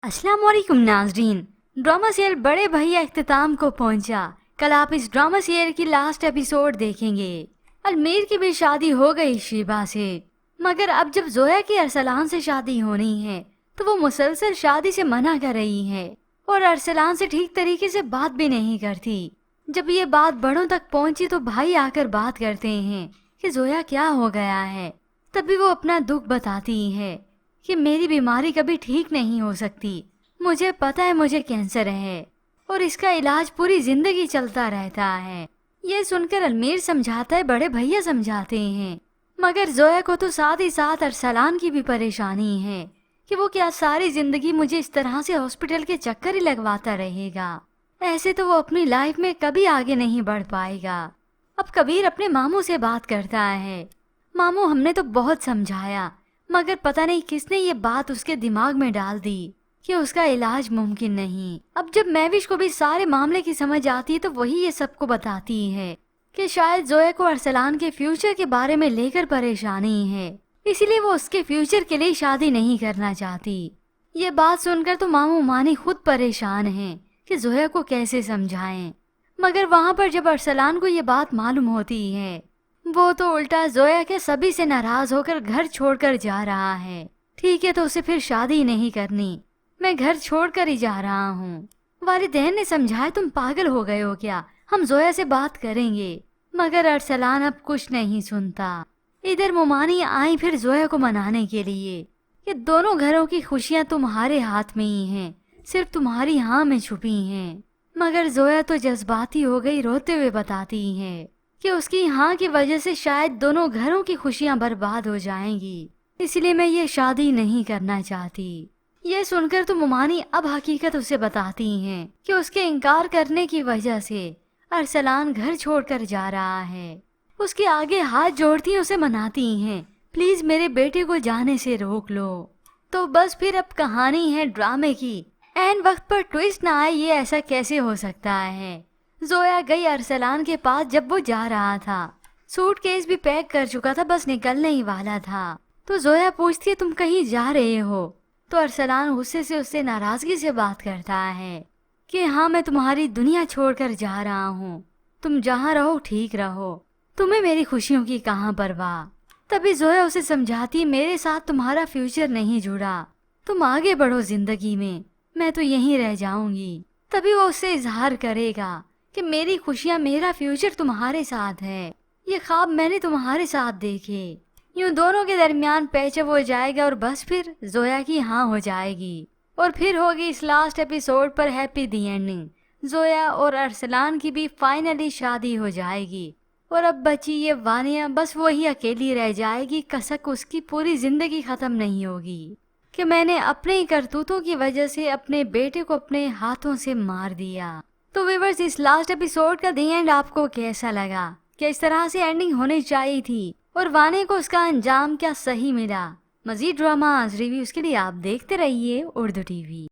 अस्सलाम वालेकुम नाज़रीन। ड्रामा सीरियल बड़े भैया इख्तिताम को पहुंचा। कल आप इस ड्रामा सीरियल की लास्ट एपिसोड देखेंगे। अलमीर की भी शादी हो गई शीबा से, मगर अब जब जोया की अरसलान से शादी होनी है तो वो मुसलसल शादी से मना कर रही है और अरसलान से ठीक तरीके से बात भी नहीं करती। जब ये बात बड़ों तक पहुंची तो भाई आकर बात करते हैं कि जोया क्या हो गया है। तभी वो अपना दुख बताती है कि मेरी बीमारी कभी ठीक नहीं हो सकती। मुझे पता है मुझे कैंसर है और इसका इलाज पूरी जिंदगी चलता रहता है। ये सुनकर अलमीर समझाता है, बड़े भैया समझाते हैं, मगर जोया को तो साथ ही साथ अरसलान की भी परेशानी है कि वो क्या सारी जिंदगी मुझे इस तरह से हॉस्पिटल के चक्कर ही लगवाता रहेगा। ऐसे तो वो अपनी लाइफ में कभी आगे नहीं बढ़ पाएगा। अब कबीर अपने मामू से बात करता है, मामू हमने तो बहुत समझाया मगर पता नहीं किसने ये बात उसके दिमाग में डाल दी कि उसका इलाज मुमकिन नहीं। अब जब महविश को भी सारे मामले की समझ आती है तो वही ये सबको बताती है कि शायद जोया को अरसलान के फ्यूचर के बारे में लेकर परेशानी है, इसीलिए वो उसके फ्यूचर के लिए शादी नहीं करना चाहती। ये बात सुनकर तो मामू मानी खुद परेशान हैं कि जोया को कैसे समझाएं। मगर वहाँ पर जब अरसलान को ये बात मालूम होती है वो तो उल्टा जोया के सभी से नाराज होकर घर छोड़कर जा रहा है। ठीक है तो उसे फिर शादी नहीं करनी, मैं घर छोड़कर ही जा रहा हूँ। वालिदैन ने समझाया, तुम पागल हो गए हो क्या, हम जोया से बात करेंगे। मगर अरसलान अब कुछ नहीं सुनता। इधर मोमानी आई फिर जोया को मनाने के लिए कि दोनों घरों की खुशियाँ तुम्हारे हाथ में ही हैं, सिर्फ तुम्हारी हाँ में छुपी हैं। मगर जोया तो जज्बाती हो गई, रोते हुए बताती है कि उसकी हाँ की वजह से शायद दोनों घरों की खुशियां बर्बाद हो जाएंगी, इसलिए मैं ये शादी नहीं करना चाहती। ये सुनकर तो मोमानी अब हकीकत उसे बताती हैं कि उसके इनकार करने की वजह से अरसलान घर छोड़कर जा रहा है। उसके आगे हाथ जोड़ती उसे मनाती हैं, प्लीज मेरे बेटे को जाने से रोक लो। तो बस फिर अब कहानी है ड्रामे की। ऐन वक्त पर ट्विस्ट ना आए, ये ऐसा कैसे हो सकता है। जोया गई अरसलान के पास जब वो जा रहा था, सूटकेस भी पैक कर चुका था, बस निकलने ही वाला था। तो जोया पूछती है, तुम कहीं जा रहे हो? तो अरसलान गुस्से से उससे नाराजगी से बात करता है कि हाँ मैं तुम्हारी दुनिया छोड़कर जा रहा हूँ, तुम जहाँ रहो ठीक रहो, तुम्हें मेरी खुशियों की कहाँ परवाह। तभी जोया उसे समझाती, मेरे साथ तुम्हारा फ्यूचर नहीं जुड़ा, तुम आगे बढ़ो जिंदगी में, मैं तो यहीं रह जाऊंगी। तभी वो उससे इजहार करेगा कि मेरी खुशियाँ मेरा फ्यूचर तुम्हारे साथ है, ये ख्वाब मैंने तुम्हारे साथ देखे। यूं दोनों के दरमियान पैचअप हो जाएगा और बस फिर जोया की हाँ हो जाएगी और फिर होगी इस लास्ट एपिसोड पर हैप्पी दी एंडिंग। जोया और अरसलान की भी फाइनली शादी हो जाएगी और अब बची ये वानिया, बस वही अकेली रह जाएगी। कसक उसकी पूरी जिंदगी खत्म नहीं होगी कि मैंने अपने ही करतूतों की वजह से अपने बेटे को अपने हाथों से मार दिया। तो व्यूअर्स, इस लास्ट एपिसोड का दी एंड आपको कैसा लगा? क्या इस तरह से एंडिंग होनी चाहिए थी और वाने को उसका अंजाम क्या सही मिला? मजीद ड्रामास रिव्यूज के लिए आप देखते रहिए उर्दू टीवी।